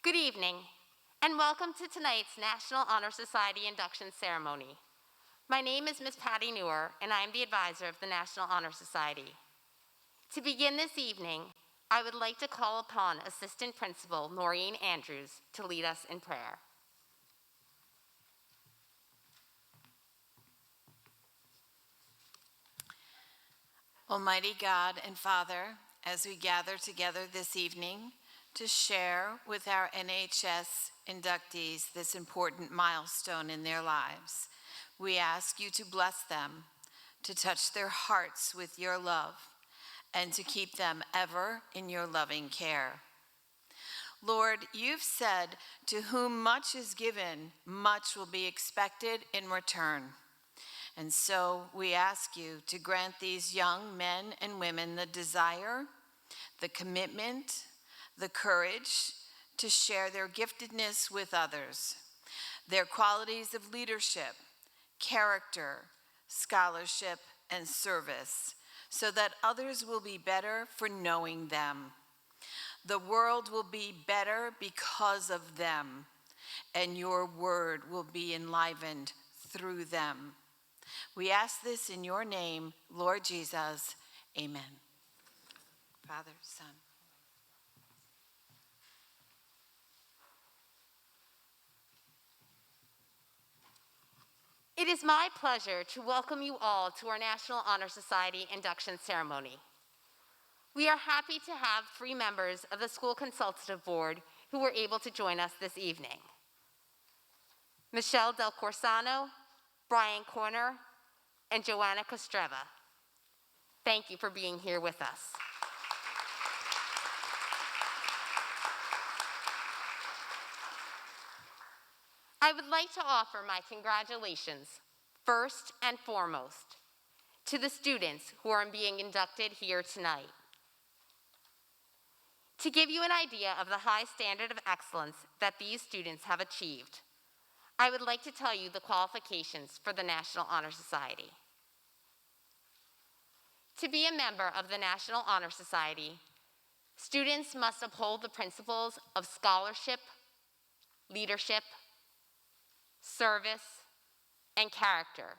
Good evening, and welcome to tonight's National Honor Society induction ceremony. My name is Ms. Patty Newer, and I am the advisor of the National Honor Society. To begin this evening, I would like to call upon Assistant Principal Noreen Andrews to lead us in prayer. Almighty God and Father, as we gather together this evening to share with our NHS inductees this important milestone in their lives, we ask you to bless them, to touch their hearts with your love, and to keep them ever in your loving care. Lord, you've said, to whom much is given, much will be expected in return. And so we ask you to grant these young men and women the desire, the commitment, the courage to share their giftedness with others, their qualities of leadership, character, scholarship, and service, so that others will be better for knowing them. The world will be better because of them, and your word will be enlivened through them. We ask this in your name, Lord Jesus. Amen. Father, Son. It is my pleasure to welcome you all to our National Honor Society induction ceremony. We are happy to have 3 members of the School Consultative Board who were able to join us this evening. Michelle Del Corsano, Brian Corner, and Joanna Kostreva. Thank you for being here with us. I would like to offer my congratulations, first and foremost, to the students who are being inducted here tonight. To give you an idea of the high standard of excellence that these students have achieved, I would like to tell you the qualifications for the National Honor Society. To be a member of the National Honor Society, students must uphold the principles of scholarship, leadership, service, and character,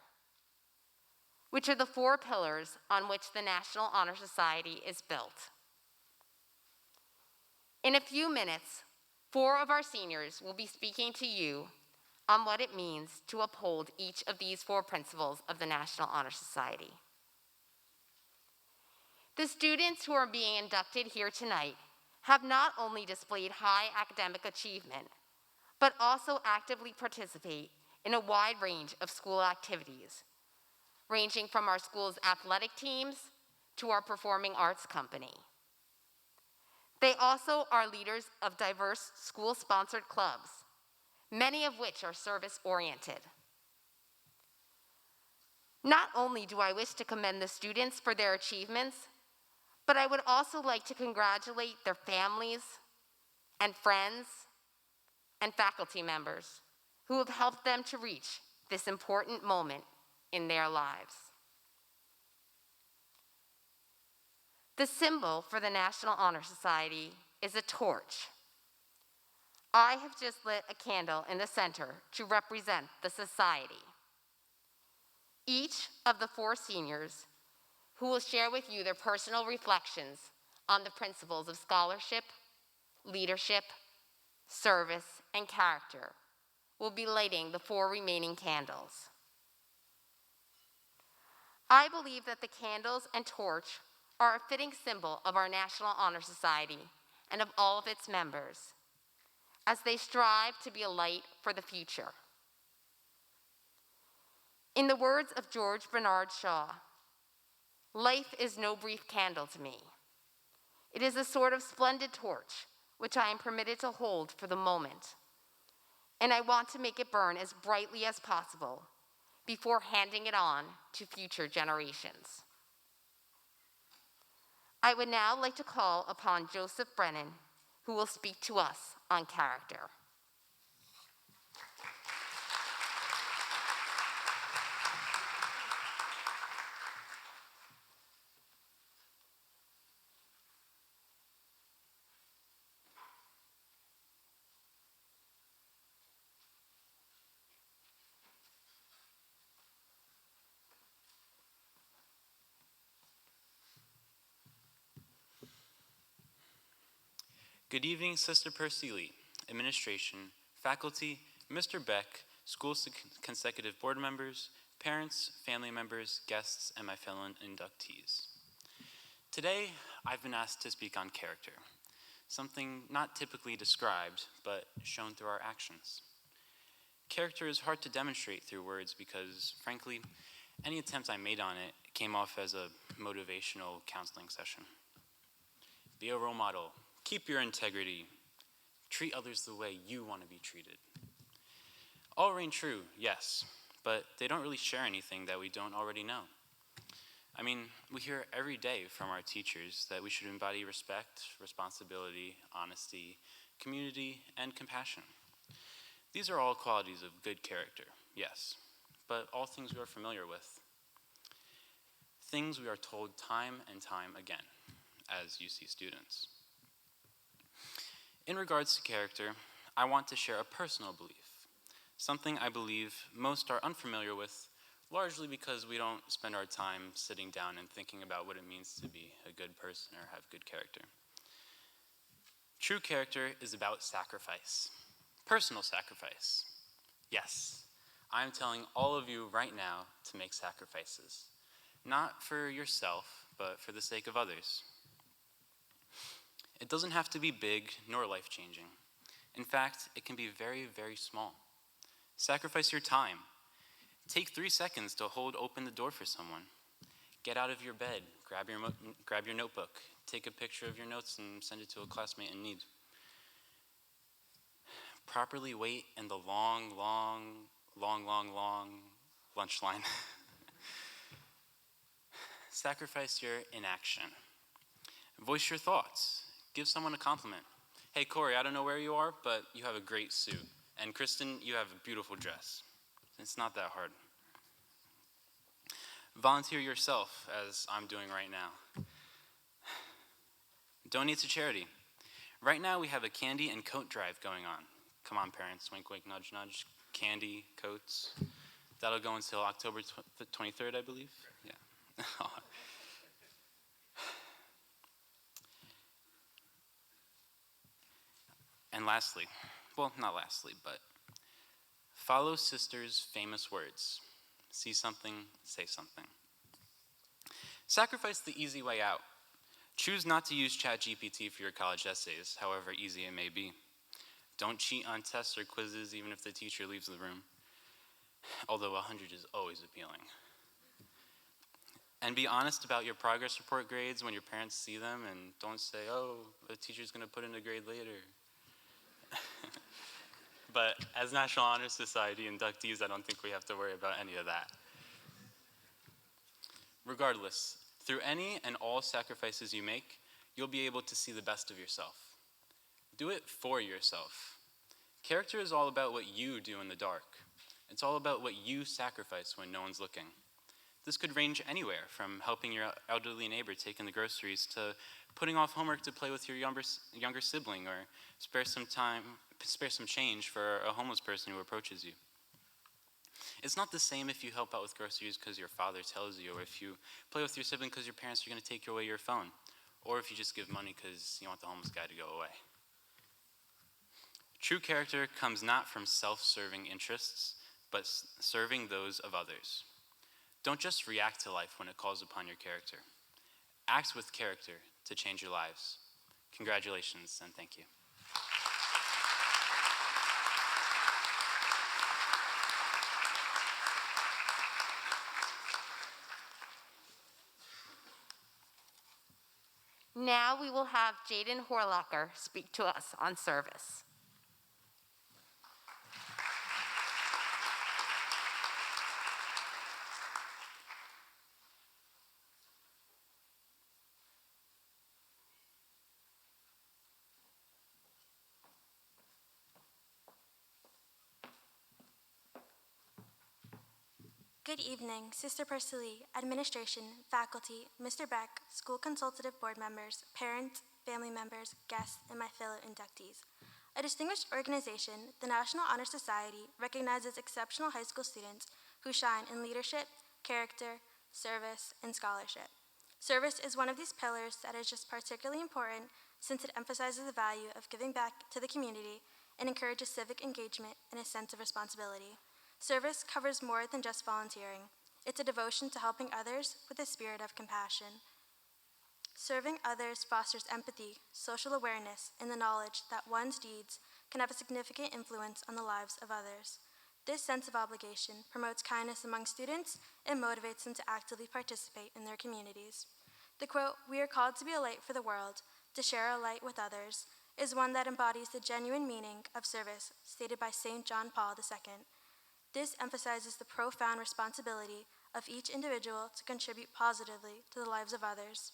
which are the 4 pillars on which the National Honor Society is built. In a few minutes, 4 of our seniors will be speaking to you on what it means to uphold each of these 4 principles of the National Honor Society. The students who are being inducted here tonight have not only displayed high academic achievement, but also actively participate in a wide range of school activities, ranging from our school's athletic teams to our performing arts company. They also are leaders of diverse school-sponsored clubs, many of which are service-oriented. Not only do I wish to commend the students for their achievements, but I would also like to congratulate their families and friends and faculty members who have helped them to reach this important moment in their lives. The symbol for the National Honor Society is a torch. I have just lit a candle in the center to represent the society. Each of the 4 seniors who will share with you their personal reflections on the principles of scholarship, leadership, service, and character will be lighting the 4 remaining candles. I believe that the candles and torch are a fitting symbol of our National Honor Society and of all of its members, as they strive to be a light for the future. In the words of George Bernard Shaw, "Life is no brief candle to me. It is a sort of splendid torch which I am permitted to hold for the moment, and I want to make it burn as brightly as possible before handing it on to future generations." I would now like to call upon Joseph Brennan, who will speak to us on character. Good evening, Sister Percy Lee, administration, faculty, Mr. Beck, school consecutive board members, parents, family members, guests, and my fellow inductees. Today, I've been asked to speak on character, something not typically described, but shown through our actions. Character is hard to demonstrate through words because, frankly, any attempt I made on it came off as a motivational counseling session. Be a role model, keep your integrity, treat others the way you want to be treated. All ring true, yes, but they don't really share anything that we don't already know. I mean, we hear every day from our teachers that we should embody respect, responsibility, honesty, community, and compassion. These are all qualities of good character, yes, but all things we are familiar with. Things we are told time and time again as UC students. In regards to character, I want to share a personal belief, something I believe most are unfamiliar with, largely because we don't spend our time sitting down and thinking about what it means to be a good person or have good character. True character is about sacrifice, personal sacrifice. Yes, I'm telling all of you right now to make sacrifices, not for yourself, but for the sake of others. It doesn't have to be big nor life-changing. In fact, it can be very, very small. Sacrifice your time. Take 3 seconds to hold open the door for someone. Get out of your bed, grab your notebook, take a picture of your notes and send it to a classmate in need. Properly wait in the long lunch line. Sacrifice your inaction. Voice your thoughts. Give someone a compliment. Hey, Corey, I don't know where you are, but you have a great suit. And Kristen, you have a beautiful dress. It's not that hard. Volunteer yourself, as I'm doing right now. Donate to charity. Right now, we have a candy and coat drive going on. Come on, parents, wink, wink, nudge, nudge. Candy, coats. That'll go until October 23rd, I believe. Yeah. And lastly, well, not lastly, but follow Sister's famous words. See something, say something. Sacrifice the easy way out. Choose not to use ChatGPT for your college essays, however easy it may be. Don't cheat on tests or quizzes even if the teacher leaves the room, although 100 is always appealing. And be honest about your progress report grades when your parents see them, and don't say, oh, the teacher's gonna put in a grade later. But as National Honor Society inductees, I don't think we have to worry about any of that. Regardless, through any and all sacrifices you make, you'll be able to see the best of yourself. Do it for yourself. Character is all about what you do in the dark. It's all about what you sacrifice when no one's looking. This could range anywhere from helping your elderly neighbor take in the groceries to putting off homework to play with your younger sibling or spare some change for a homeless person who approaches you. It's not the same if you help out with groceries because your father tells you, or if you play with your sibling because your parents are going to take away your phone, or if you just give money because you want the homeless guy to go away. True character comes not from self-serving interests, but serving those of others. Don't just react to life when it calls upon your character. Act with character to change your lives. Congratulations and thank you. Now we will have Jaden Horlacher speak to us on service. Good evening, Sister Percy Lee, administration, faculty, Mr. Beck, school consultative board members, parents, family members, guests, and my fellow inductees. A distinguished organization, the National Honor Society, recognizes exceptional high school students who shine in leadership, character, service, and scholarship. Service is one of these pillars that is just particularly important since it emphasizes the value of giving back to the community and encourages civic engagement and a sense of responsibility. Service covers more than just volunteering. It's a devotion to helping others with a spirit of compassion. Serving others fosters empathy, social awareness, and the knowledge that one's deeds can have a significant influence on the lives of others. This sense of obligation promotes kindness among students and motivates them to actively participate in their communities. The quote, "We are called to be a light for the world, to share our light with others," is one that embodies the genuine meaning of service stated by St. John Paul II. This emphasizes the profound responsibility of each individual to contribute positively to the lives of others.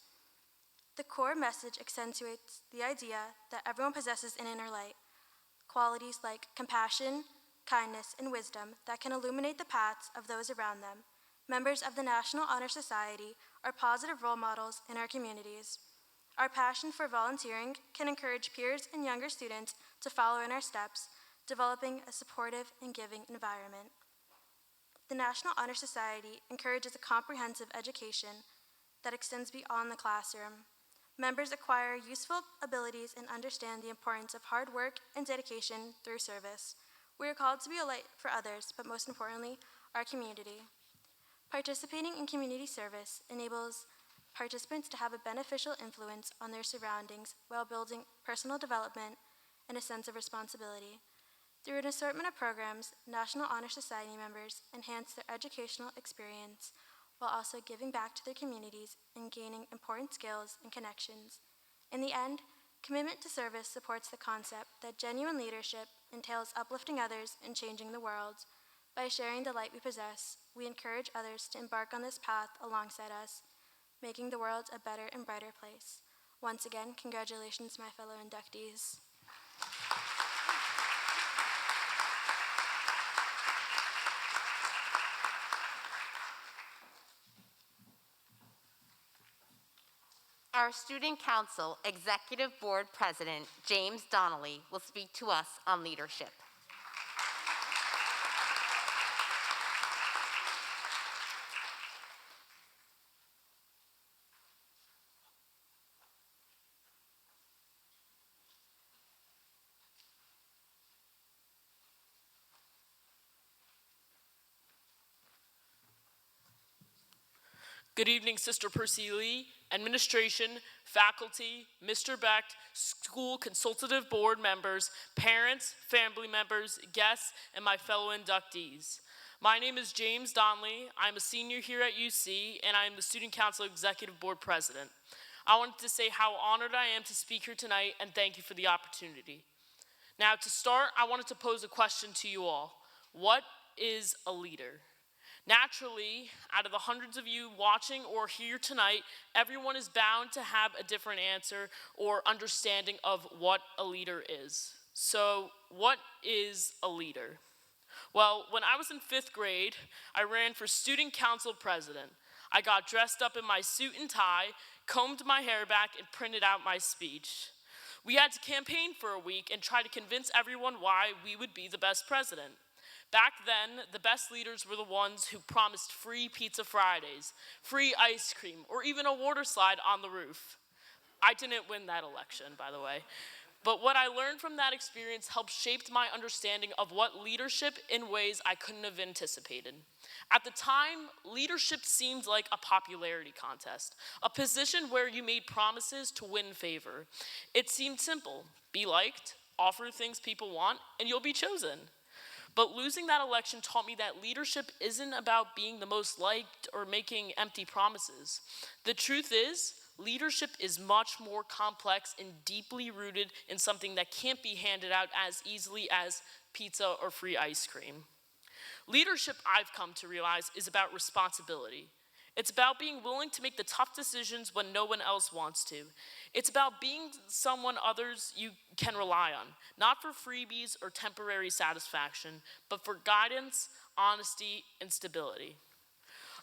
The core message accentuates the idea that everyone possesses an inner light, qualities like compassion, kindness, and wisdom that can illuminate the paths of those around them. Members of the National Honor Society are positive role models in our communities. Our passion for volunteering can encourage peers and younger students to follow in our steps, developing a supportive and giving environment. The National Honor Society encourages a comprehensive education that extends beyond the classroom. Members acquire useful abilities and understand the importance of hard work and dedication through service. We are called to be a light for others, but most importantly, our community. Participating in community service enables participants to have a beneficial influence on their surroundings while building personal development and a sense of responsibility. Through an assortment of programs, National Honor Society members enhance their educational experience while also giving back to their communities and gaining important skills and connections. In the end, commitment to service supports the concept that genuine leadership entails uplifting others and changing the world. By sharing the light we possess, we encourage others to embark on this path alongside us, making the world a better and brighter place. Once again, congratulations, my fellow inductees. Our Student Council Executive Board President, James Donnelly, will speak to us on leadership. Good evening, Sister Percy Lee, administration, faculty, Mr. Beck, school consultative board members, parents, family members, guests, and my fellow inductees. My name is James Donnelly. I'm a senior here at UC, and I am the Student Council Executive Board President. I wanted to say how honored I am to speak here tonight, and thank you for the opportunity. Now, to start, I wanted to pose a question to you all. What is a leader? Naturally, out of the hundreds of you watching or here tonight, everyone is bound to have a different answer or understanding of what a leader is. So, what is a leader? Well, when I was in 5th grade, I ran for student council president. I got dressed up in my suit and tie, combed my hair back, and printed out my speech. We had to campaign for a week and try to convince everyone why we would be the best president. Back then, the best leaders were the ones who promised free pizza Fridays, free ice cream, or even a water slide on the roof. I didn't win that election, by the way. But what I learned from that experience helped shape my understanding of what leadership in ways I couldn't have anticipated. At the time, leadership seemed like a popularity contest, a position where you made promises to win favor. It seemed simple: be liked, offer things people want, and you'll be chosen. But losing that election taught me that leadership isn't about being the most liked or making empty promises. The truth is, leadership is much more complex and deeply rooted in something that can't be handed out as easily as pizza or free ice cream. Leadership, I've come to realize, is about responsibility. It's about being willing to make the tough decisions when no one else wants to. It's about being someone others you can rely on, not for freebies or temporary satisfaction, but for guidance, honesty, and stability.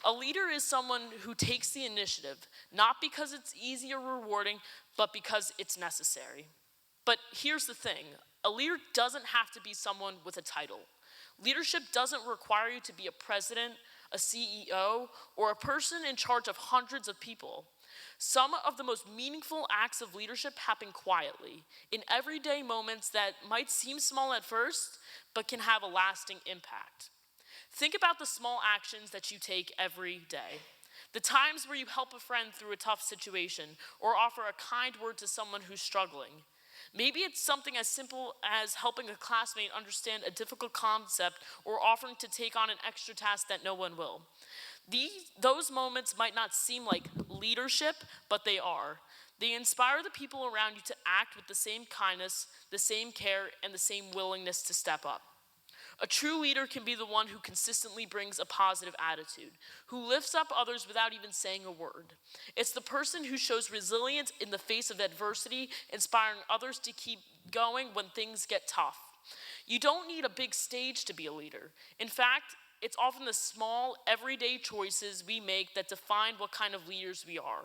A leader is someone who takes the initiative, not because it's easy or rewarding, but because it's necessary. But here's the thing: a leader doesn't have to be someone with a title. Leadership doesn't require you to be a president, a CEO, or a person in charge of hundreds of people. Some of the most meaningful acts of leadership happen quietly, in everyday moments that might seem small at first, but can have a lasting impact. Think about the small actions that you take every day. The times where you help a friend through a tough situation or offer a kind word to someone who's struggling. Maybe it's something as simple as helping a classmate understand a difficult concept or offering to take on an extra task that no one will. Those moments might not seem like leadership, but they are. They inspire the people around you to act with the same kindness, the same care, and the same willingness to step up. A true leader can be the one who consistently brings a positive attitude, who lifts up others without even saying a word. It's the person who shows resilience in the face of adversity, inspiring others to keep going when things get tough. You don't need a big stage to be a leader. In fact, it's often the small, everyday choices we make that define what kind of leaders we are.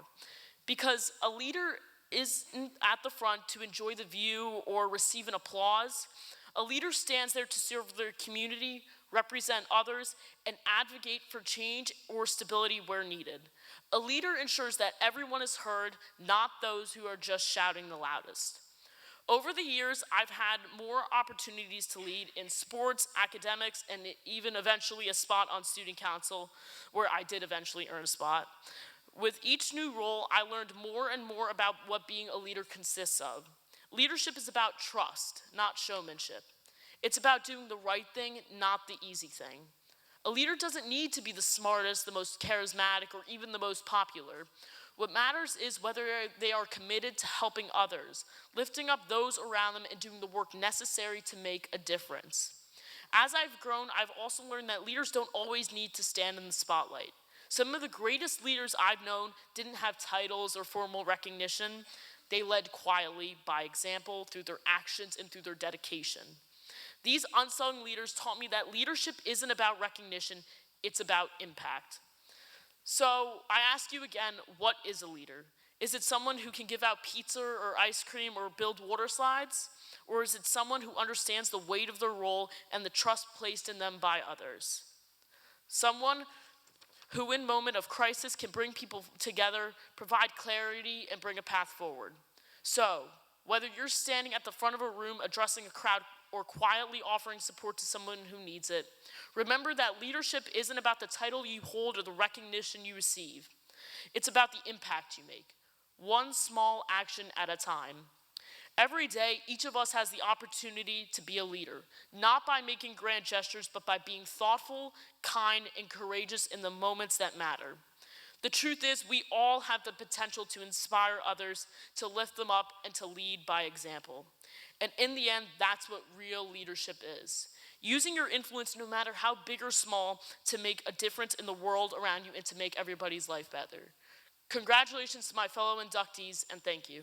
Because a leader isn't at the front to enjoy the view or receive an applause. A leader stands there to serve their community, represent others, and advocate for change or stability where needed. A leader ensures that everyone is heard, not those who are just shouting the loudest. Over the years, I've had more opportunities to lead in sports, academics, and even eventually a spot on student council, where I did eventually earn a spot. With each new role, I learned more and more about what being a leader consists of. Leadership is about trust, not showmanship. It's about doing the right thing, not the easy thing. A leader doesn't need to be the smartest, the most charismatic, or even the most popular. What matters is whether they are committed to helping others, lifting up those around them, and doing the work necessary to make a difference. As I've grown, I've also learned that leaders don't always need to stand in the spotlight. Some of the greatest leaders I've known didn't have titles or formal recognition. They led quietly, by example, through their actions and through their dedication. These unsung leaders taught me that leadership isn't about recognition, it's about impact. So I ask you again, what is a leader? Is it someone who can give out pizza or ice cream or build water slides? Or is it someone who understands the weight of their role and the trust placed in them by others? Someone who in moment of crisis can bring people together, provide clarity, and bring a path forward. So, whether you're standing at the front of a room addressing a crowd or quietly offering support to someone who needs it, remember that leadership isn't about the title you hold or the recognition you receive. It's about the impact you make, one small action at a time. Every day, each of us has the opportunity to be a leader, not by making grand gestures, but by being thoughtful, kind, and courageous in the moments that matter. The truth is, we all have the potential to inspire others, to lift them up, and to lead by example. And in the end, that's what real leadership is. Using your influence, no matter how big or small, to make a difference in the world around you and to make everybody's life better. Congratulations to my fellow inductees, and thank you.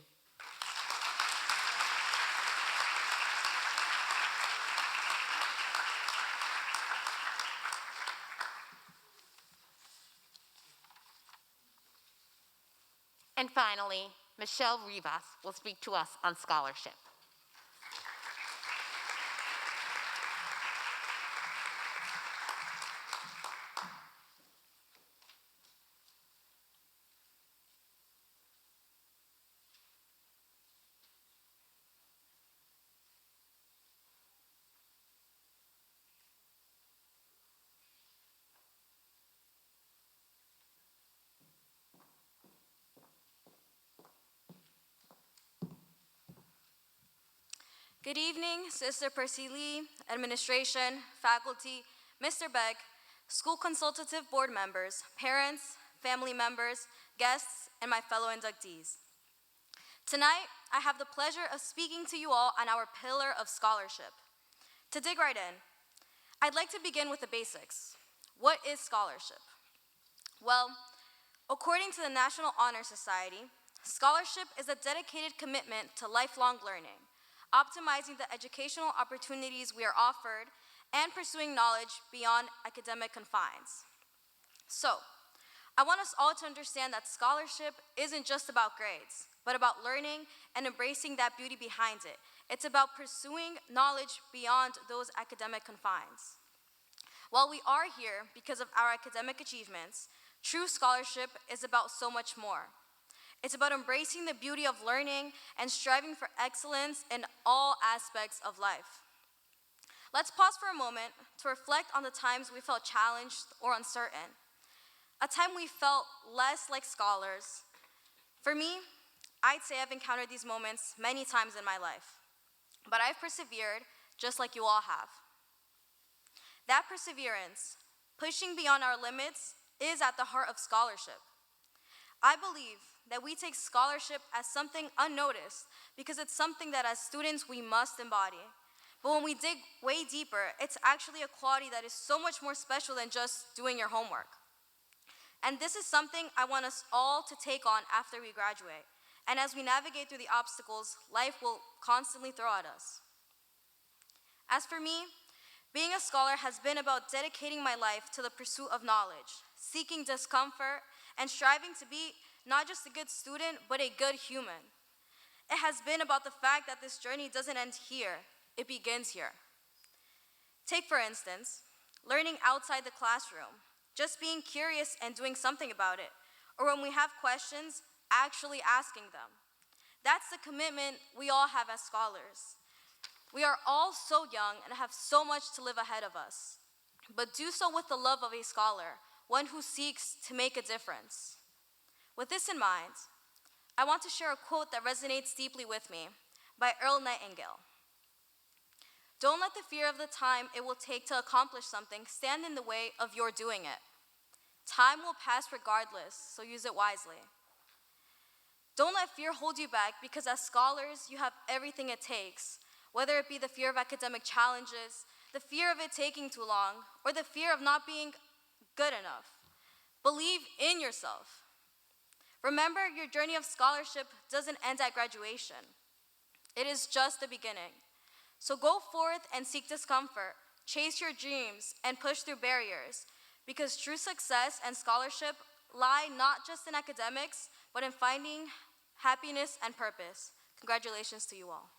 And finally, Michelle Rivas will speak to us on scholarship. Good evening, Sister Percy Lee, administration, faculty, Mr. Beck, school consultative board members, parents, family members, guests, and my fellow inductees. Tonight, I have the pleasure of speaking to you all on our pillar of scholarship. To dig right in, I'd like to begin with the basics. What is scholarship? Well, according to the National Honor Society, scholarship is a dedicated commitment to lifelong learning, optimizing the educational opportunities we are offered, and pursuing knowledge beyond academic confines. So, I want us all to understand that scholarship isn't just about grades, but about learning and embracing that beauty behind it. It's about pursuing knowledge beyond those academic confines. While we are here because of our academic achievements, true scholarship is about so much more. It's about embracing the beauty of learning and striving for excellence in all aspects of life. Let's pause for a moment to reflect on the times we felt challenged or uncertain, a time we felt less like scholars. For me, I'd say I've encountered these moments many times in my life, but I've persevered just like you all have. That perseverance, pushing beyond our limits, is at the heart of scholarship. I believe that we take scholarship as something unnoticed because it's something that as students we must embody. But when we dig way deeper, it's actually a quality that is so much more special than just doing your homework. And this is something I want us all to take on after we graduate. And as we navigate through the obstacles life will constantly throw at us. As for me, being a scholar has been about dedicating my life to the pursuit of knowledge, seeking discomfort, and striving to be not just a good student, but a good human. It has been about the fact that this journey doesn't end here, it begins here. Take, for instance, learning outside the classroom, just being curious and doing something about it, or when we have questions, actually asking them. That's the commitment we all have as scholars. We are all so young and have so much to live ahead of us, but do so with the love of a scholar, one who seeks to make a difference. With this in mind, I want to share a quote that resonates deeply with me by Earl Nightingale. Don't let the fear of the time it will take to accomplish something stand in the way of your doing it. Time will pass regardless, so use it wisely. Don't let fear hold you back because as scholars, you have everything it takes, whether it be the fear of academic challenges, the fear of it taking too long, or the fear of not being good enough. Believe in yourself. Remember, your journey of scholarship doesn't end at graduation. It is just the beginning. So go forth and seek discomfort, chase your dreams, and push through barriers, because true success and scholarship lie not just in academics, but in finding happiness and purpose. Congratulations to you all.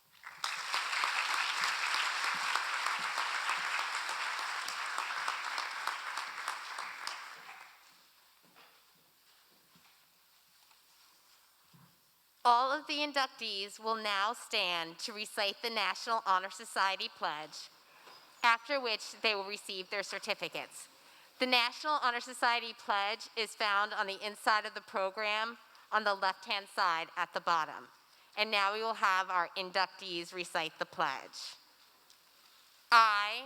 All of the inductees will now stand to recite the National Honor Society pledge, after which they will receive their certificates. The National Honor Society pledge is found on the inside of the program on the left-hand side at the bottom. And now we will have our inductees recite the pledge. I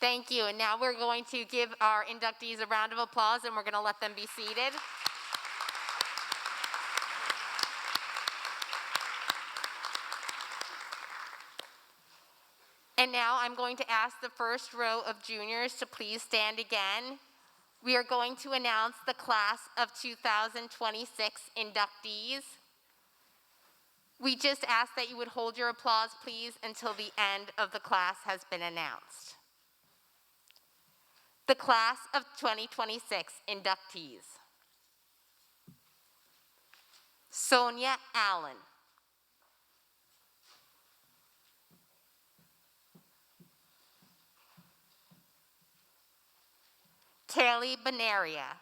Thank you. And now we're going to give our inductees a round of applause and we're going to let them be seated. And now I'm going to ask the first row of juniors to please stand again. We are going to announce the class of 2026 inductees. We just ask that you would hold your applause, please, until the end of the class has been announced. The class of 2026 inductees. Sonia Allen. Kelly Benaria.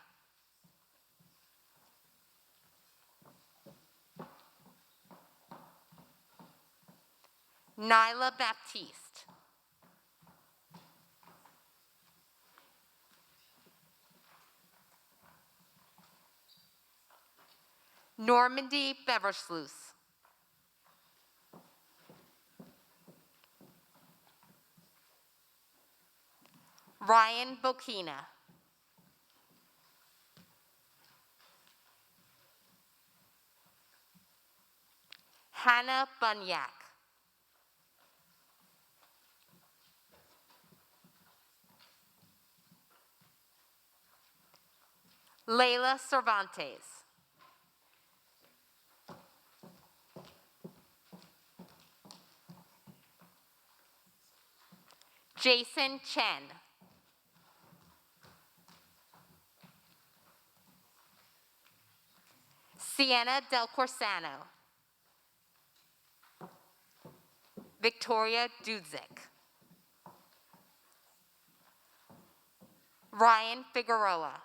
Nyla Baptiste. Normandy Beversluis. Ryan Bokina. Hannah Bunyak. Leila Cervantes. Jason Chen. Sienna Del Corsano. Victoria Dudzik. Ryan Figueroa.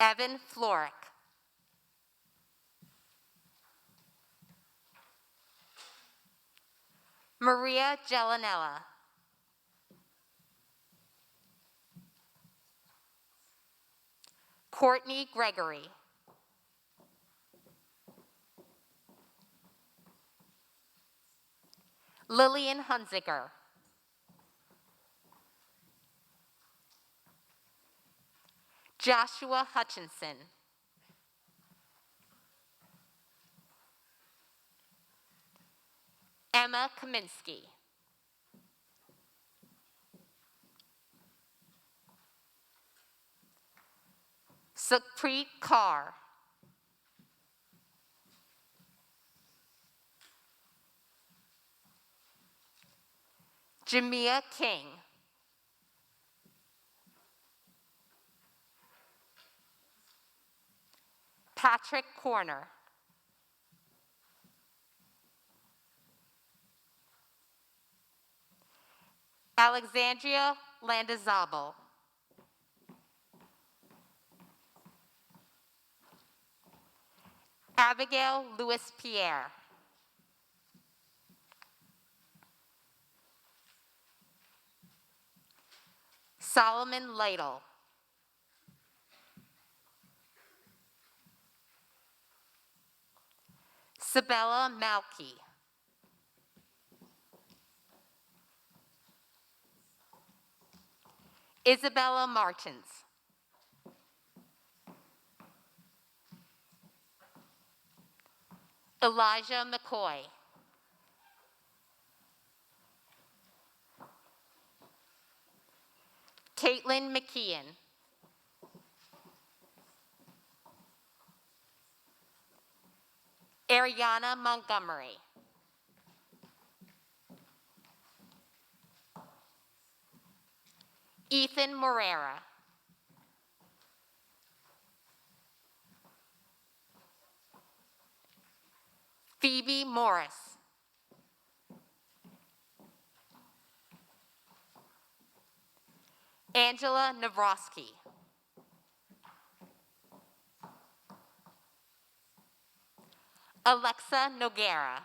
Evan Florick. Maria Gelinella. Courtney Gregory. Lillian Hunziker. Joshua Hutchinson. Emma Kaminsky. Sukhpreet Kaur. Jamia King. Patrick Corner. Alexandria Landazabal. Abigail Lewis Pierre. Solomon Lytle. Sabella Malky. Isabella Martins. Elijah McCoy. Caitlin McKeon. Ariana Montgomery. Ethan Morera. Phoebe Morris. Angela Navrosky. Alexa Noguera.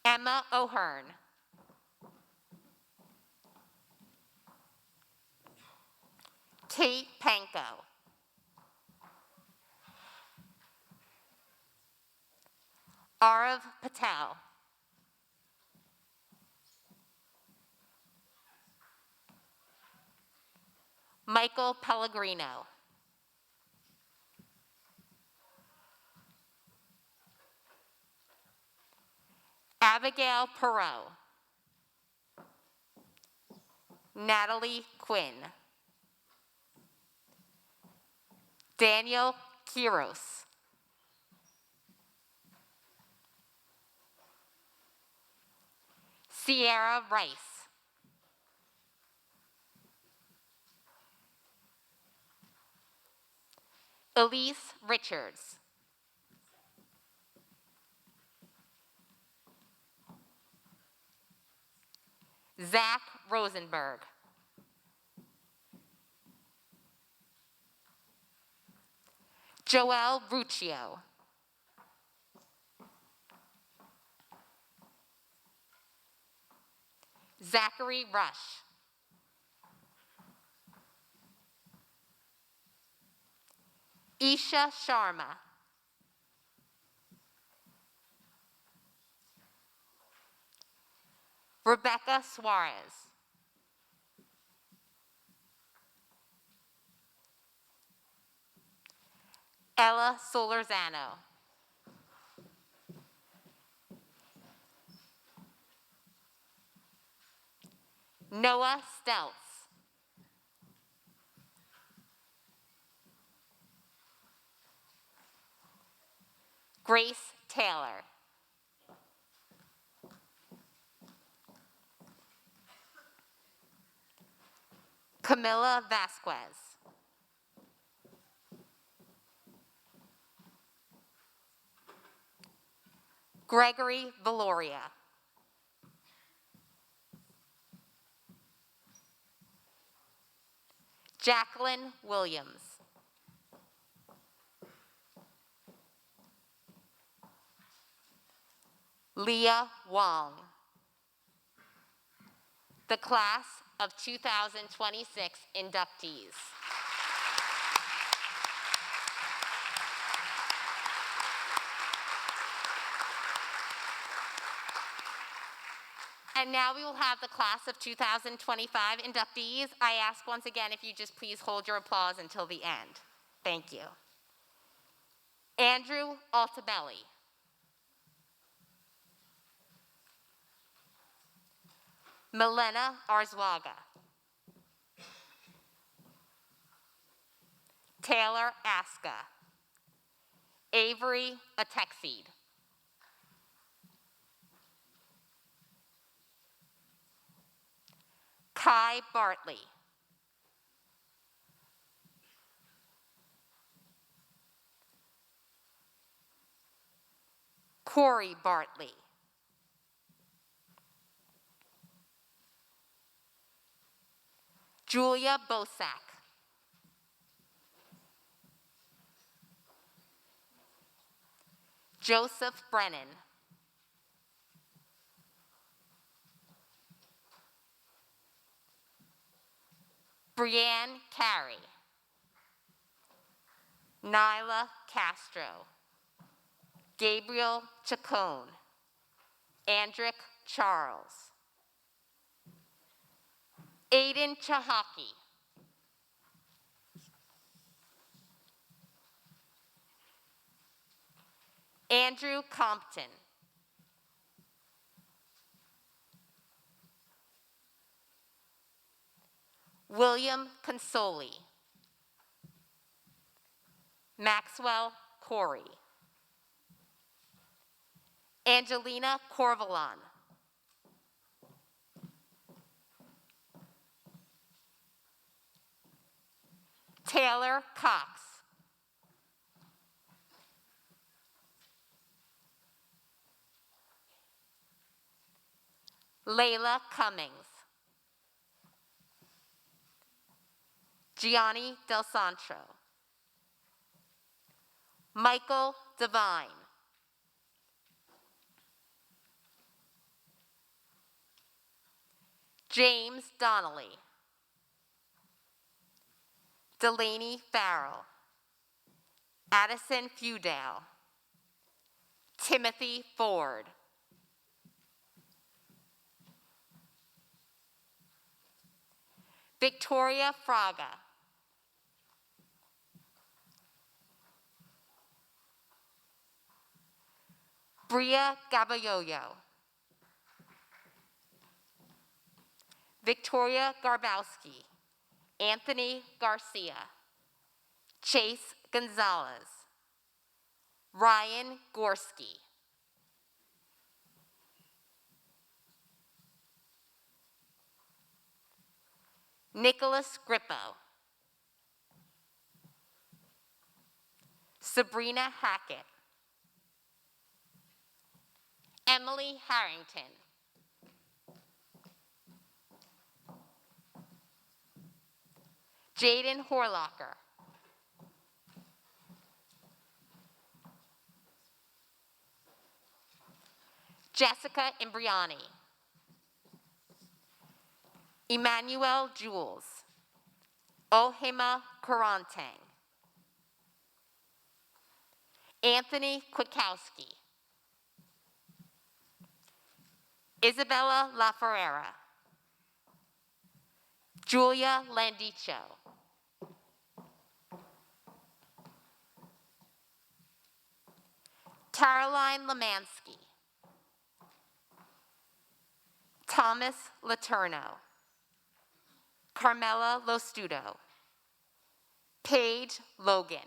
Emma O'Hearn. Kate Panko. Arav Patel. Michael Pellegrino. Abigail Perot. Natalie Quinn. Daniel Kiros. Sierra Rice. Elise Richards. Zach Rosenberg. Joel Ruccio. Zachary Rush. Isha Sharma. Rebecca Suarez. Ella Solorzano. Noah Stelz. Grace Taylor. Camilla Vasquez. Gregory Valoria. Jacqueline Williams. Leah Wong. The class of 2026 inductees. And now we will have the class of 2025 inductees. I ask once again if you just please hold your applause until the end. Thank you. Andrew Altabelli. Milena Arzwaga. Taylor Aska. Avery Atexeed. Kai Bartley. Corey Bartley. Julia Bosak. Joseph Brennan. Brianne Carey. Nyla Castro. Gabriel Chacon. Andrick Charles. Aiden Chahaki. Andrew Compton. William Consoli. Maxwell Corey. Angelina Corvalon. Taylor Cox. Layla Cummings. Gianni Del Santro. Michael Devine. James Donnelly. Delaney Farrell. Addison Fewdale. Timothy Ford. Victoria Fraga. Bria Gabayoyo. Victoria Garbowski. Anthony Garcia. Chase Gonzalez. Ryan Gorski. Nicholas Grippo. Sabrina Hackett. Emily Harrington. Jaden Horlocker. Jessica Imbriani. Emmanuel Jules. Ohima Karantang. Anthony Kwiatkowski. Isabella La Ferrera. Julia Landicho. Caroline Lemansky, Thomas Letourneau, Carmela Lostudo, Paige Logan,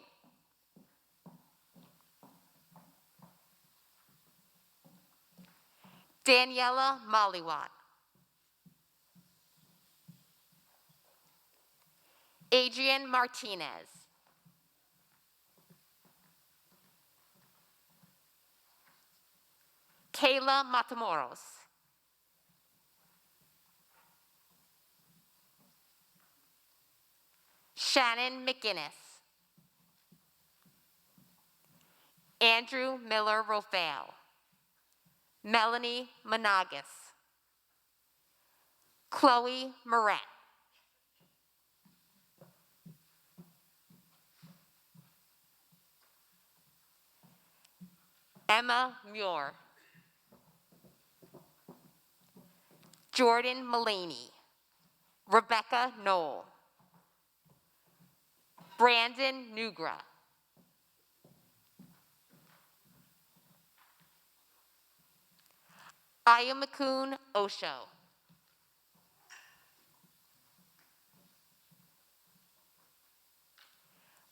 Daniela Molliwat, Adrian Martinez, Kayla Matamoros, Shannon McGinnis, Andrew Miller Rofeo, Melanie Monagas, Chloe Moret, Emma Muir, Jordan Mullaney, Rebecca Knoll, Brandon Nugra, Ayamakun Osho,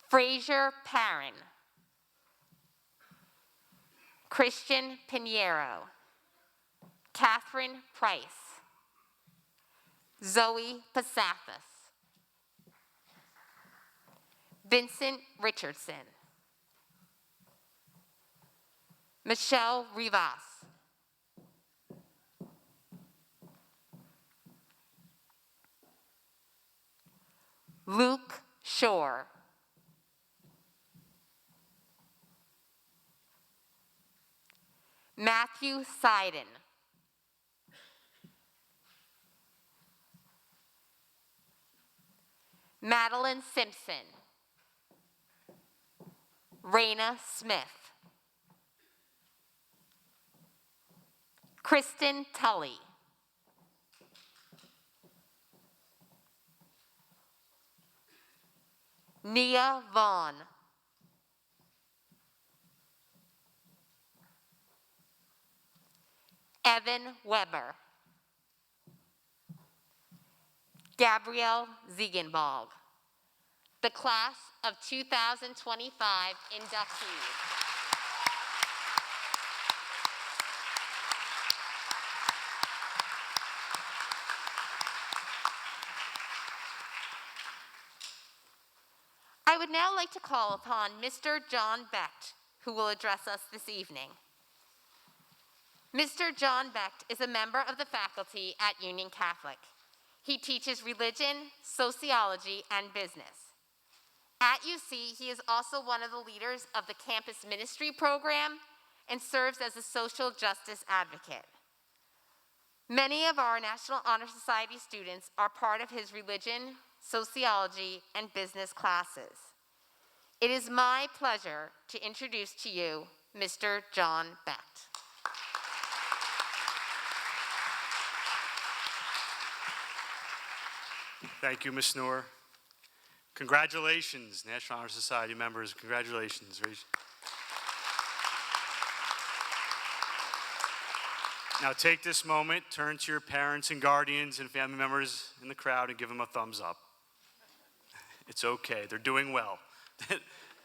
Fraser Parron, Christian Pinheiro, Catherine Price, Zoe Pasathis, Vincent Richardson, Michelle Rivas, Luke Shore, Matthew Seiden, Madeline Simpson, Raina Smith, Kristen Tully, Nia Vaughn, Evan Weber, Gabrielle Ziegenbalg, the class of 2025 inductees. I would now like to call upon Mr. John Becht, who will address us this evening. Mr. John Becht is a member of the faculty at Union Catholic. He teaches religion, sociology, and business. At UC, he is also one of the leaders of the campus ministry program and serves as a social justice advocate. Many of our National Honor Society students are part of his religion, sociology, and business classes. It is my pleasure to introduce to you Mr. John Becht. Thank you, Ms. Noor. Congratulations, National Honor Society members. Congratulations. Now take this moment, turn to your parents and guardians and family members in the crowd and give them a thumbs up. It's okay, they're doing well.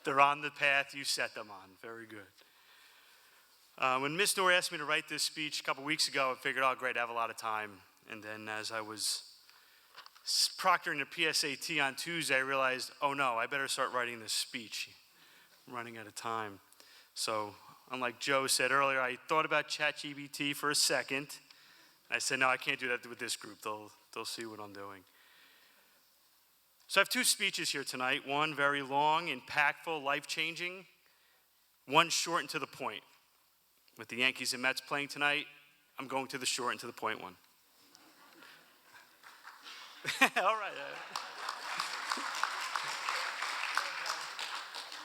They're on the path you set them on. Very good. When Ms. Noor asked me to write this speech a couple weeks ago, I figured, oh great, I have a lot of time. And then as I was proctoring the PSAT on Tuesday, I realized, oh no, I better start writing this speech. I'm running out of time. So, unlike Joe said earlier, I thought about ChatGPT for a second. I said, no, I can't do that with this group. They'll see what I'm doing. So I have two speeches here tonight. One very long, impactful, life-changing. One short and to the point. With the Yankees and Mets playing tonight, I'm going to the short and to the point one. All right.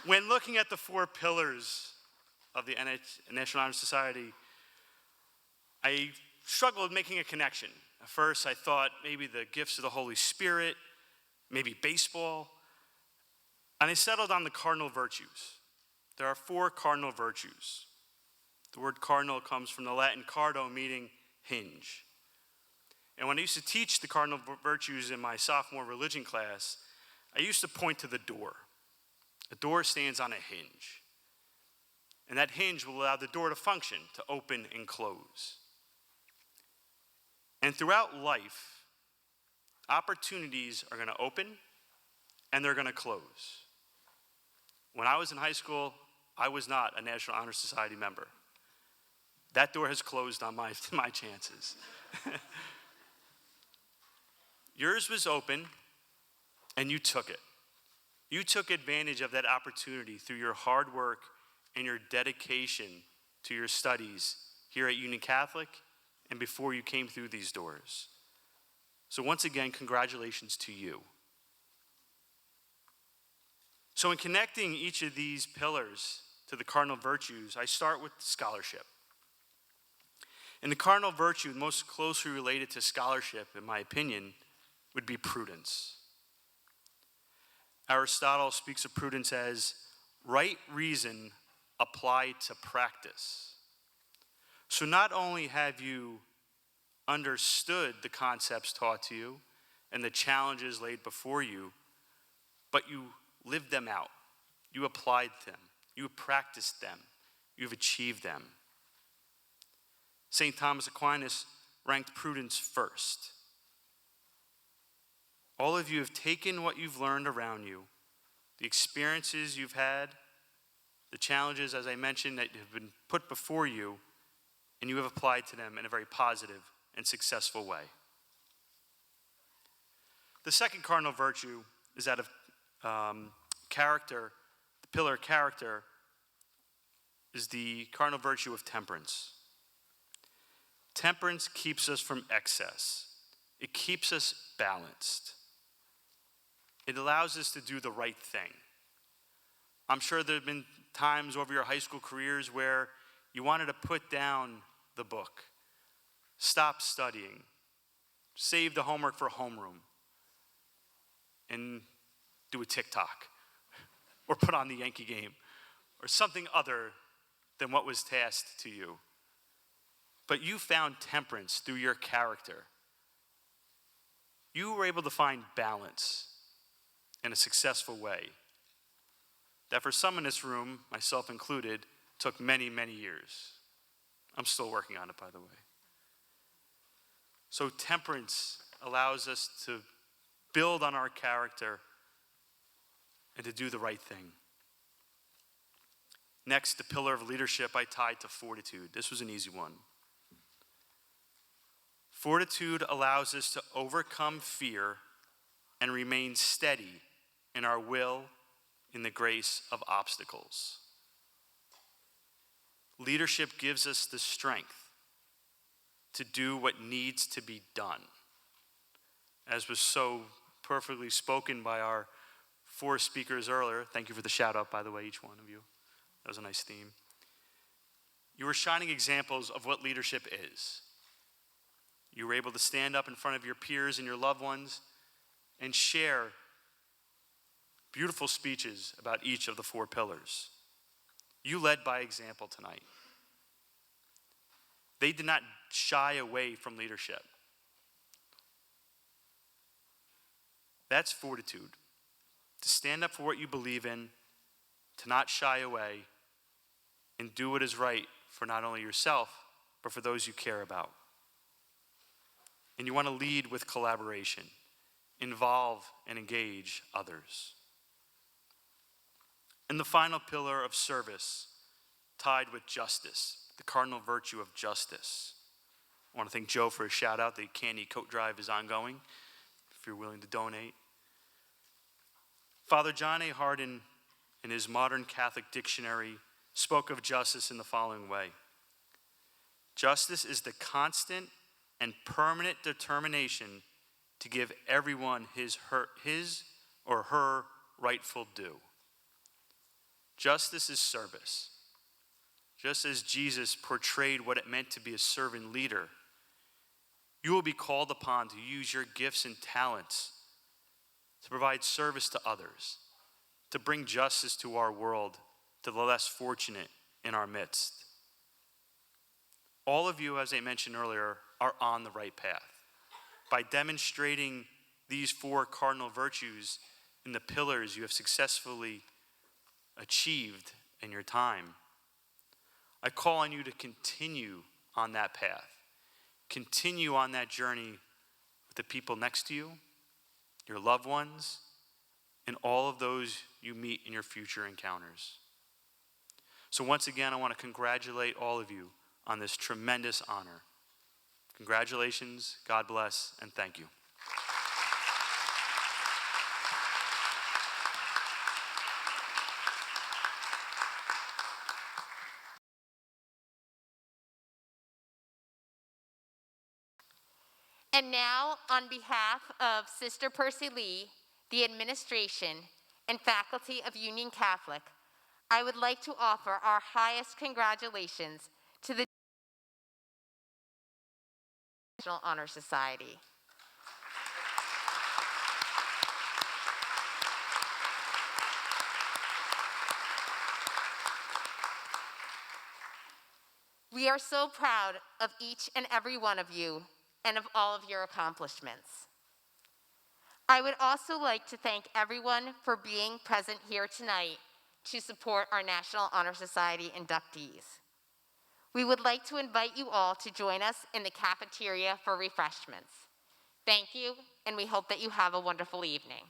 When looking at the four pillars of the National Honor Society, I struggled with making a connection. At first, I thought maybe the gifts of the Holy Spirit, maybe baseball, and I settled on the cardinal virtues. There are four cardinal virtues. The word cardinal comes from the Latin cardo, meaning hinge. And when I used to teach the cardinal virtues in my sophomore religion class, I used to point to the door. The door stands on a hinge. And that hinge will allow the door to function, to open and close. And throughout life, opportunities are going to open and they're going to close. When I was in high school, I was not a National Honor Society member. That door has closed on my chances. Yours was open, and you took it. You took advantage of that opportunity through your hard work and your dedication to your studies here at Union Catholic and before you came through these doors. So once again, congratulations to you. So in connecting each of these pillars to the cardinal virtues, I start with scholarship. And the cardinal virtue most closely related to scholarship, in my opinion, would be prudence. Aristotle speaks of prudence as right reason applied to practice. So not only have you understood the concepts taught to you and the challenges laid before you, but you lived them out. You applied them. You practiced them. You've achieved them. St. Thomas Aquinas ranked prudence first. All of you have taken what you've learned around you, the experiences you've had, the challenges, as I mentioned, that have been put before you, and you have applied to them in a very positive and successful way. The second cardinal virtue is that of character. The pillar of character is the cardinal virtue of temperance. Temperance keeps us from excess. It keeps us balanced. It allows us to do the right thing. I'm sure there have been times over your high school careers where you wanted to put down the book, stop studying, save the homework for homeroom, and do a TikTok, or put on the Yankee game, or something other than what was tasked to you. But you found temperance through your character. You were able to find balance in a successful way that for some in this room, myself included, took many, many years. I'm still working on it, by the way. So temperance allows us to build on our character and to do the right thing. Next, the pillar of leadership I tied to fortitude. This was an easy one. Fortitude allows us to overcome fear and remain steady in our will in the grace of obstacles. Leadership gives us the strength to do what needs to be done. As was so perfectly spoken by our 4 speakers earlier. Thank you for the shout out, by the way, each one of you. That was a nice theme. You were shining examples of what leadership is. You were able to stand up in front of your peers and your loved ones and share beautiful speeches about each of the 4 pillars. You led by example tonight. They did not shy away from leadership. That's fortitude. To stand up for what you believe in, to not shy away, and do what is right for not only yourself, but for those you care about. And you want to lead with collaboration, involve and engage others. And the final pillar of service, tied with justice, the cardinal virtue of justice. I want to thank Joe for his shout out. The candy coat drive is ongoing, if you're willing to donate. Father John A. Hardin, in his Modern Catholic Dictionary, spoke of justice in the following way. Justice is the constant and permanent determination to give everyone his or her rightful due. Justice is service. Just as Jesus portrayed what it meant to be a servant leader, you will be called upon to use your gifts and talents to provide service to others, to bring justice to our world, to the less fortunate in our midst. All of you, as I mentioned earlier, are on the right path. By demonstrating these 4 cardinal virtues in the pillars you have successfully achieved in your time, I call on you to continue on that path. Continue on that journey with the people next to you, your loved ones, and all of those you meet in your future encounters. So once again, I want to congratulate all of you on this tremendous honor. Congratulations, God bless, and thank you. And now, on behalf of Sister Percy Lee, the administration, and faculty of Union Catholic, I would like to offer our highest congratulations to the National Honor Society. We are so proud of each and every one of you and of all of your accomplishments. I would also like to thank everyone for being present here tonight to support our National Honor Society inductees. We would like to invite you all to join us in the cafeteria for refreshments. Thank you, and we hope that you have a wonderful evening.